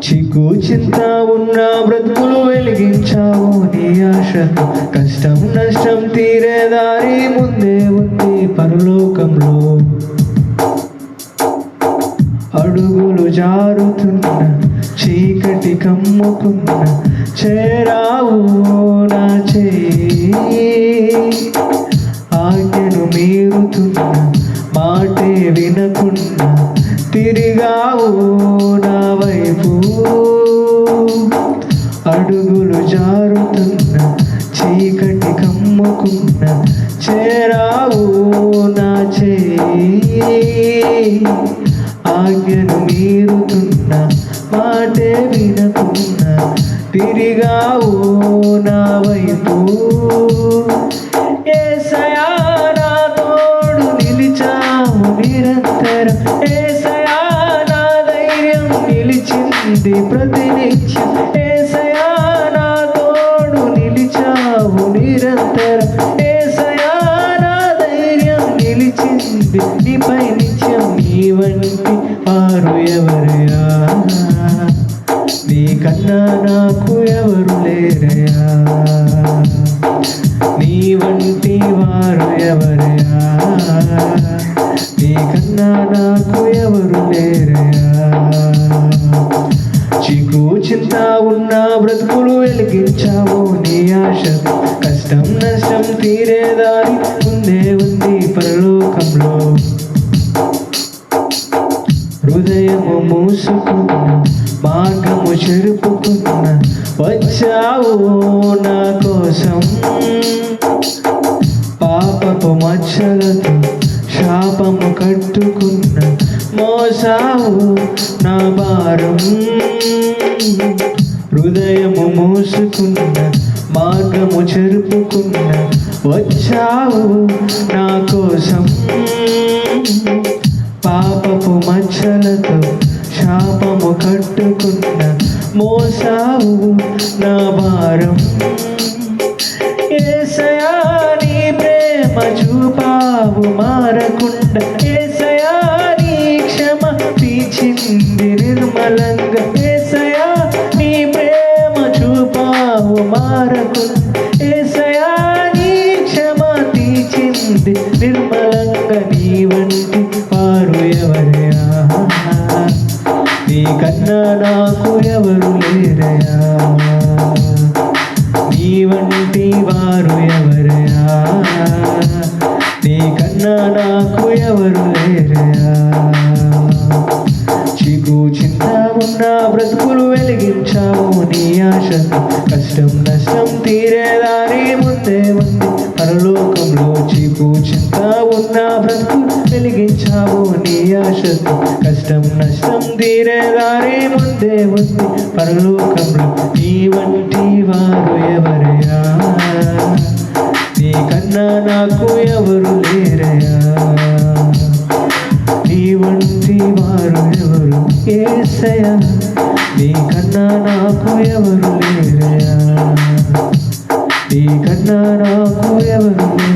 చిక్కు చింత ఉన్న బ్రతుకులు వెలిగించావు నీ ఆశతో. కష్టం నష్టం తీరే దారి ముందే ఉంది పరలోకంలో. అడుగులు జారుతున్న చీకటి కమ్ముకున్న చేరావు నా చేయి. ఆజ్ఞను మీరుతున్న మాటే వినకున్నా తిరిగావు నా వైపు. అడుగులు జారుతున్న చీకటి కమ్ముకున్న చేరావు నా చేయి. ఆజ్ఞను మీరుతున్న మాటే వినకున్న తిరిగావు నా వైపు. యేసయ్యా నా తోడు నిలిచావు నిరంతరం. యేసయ్యా నా ధైర్యం నిలిచింది ప్రతినిత్యం. యేసయ్యా నా తోడు నిలిచావు నిరంతరం. యేసయ్యా నా ధైర్యం నిలిచింది నీపై నిత్యం. నీ వంటి వారు ఎవరయ్యా, నీకన్నా నాకు ఎవరు లేరయ్యా. నీ వంటి వారు ఎవరయ్యా, నీకన్నా నాకు ఎవరు లేరయ్యా. చిక్కు చింత ఉన్న బ్రతుకులు వెలిగించావు నీ ఆశతో. కష్టం నష్టం తీరే దారి ముందే ఉంది పరలోకంలో. హృదయము మూసుకున్న మార్గము చెరుపుకున్న వచ్చావు నా కోసం. పాపపు మచ్చలతో శాపము కట్టుకున్న మోసావు నా భారం. హృదయము మూసుకున్న మార్గము చెరుపుకున్న వచ్చావు నా కోసం. పాపపు మచ్చలతో శాపము కట్టుకున్న మోసావు నా భారం. యేసయ్యా నీ ప్రేమ చూపావు మారకుండా. యేసయ్యా నీ క్షమ తీర్చింది నిర్మలంగా. యేసయ్యా నీ ప్రేమ చూపావు మారకుండా. యేసయ్యా నీ క్షమ తీర్చింది నిర్మలంగా. నీ వంటి వారు ఎవరయ్యా, నీకన్నా నాకు ఎవరు లేరయ్యా. నీ వంటి వారు ఎవరయ్యా, నీకన్నా నాకు ఎవరు లేరయ్యా. చిక్కు చింత ఉన్న బ్రతుకులు వెలిగించావు నీ ఆశతో. కష్టం నష్టం తీరే దారి ముందే ఉంది పరలోకంలో. చిక్కు చింత ఉన్న బ్రతుకులు వెలిగించావు నీ ఆశతో. కష్టం నష్టం తీరే దారి ముందే ఉంది పరలోకంలో. నీ వంటి వారు ఎవరయ్యా, నీకన్నా నాకు ఎవరు లేరయ్యా. నీ వంటి వారు ఎవరు యేసయ్యా, నీకన్నా నాకు ఎవరు లేరయ్యా. నీకన్నా నాకు ఎవరు లేరయ్యా.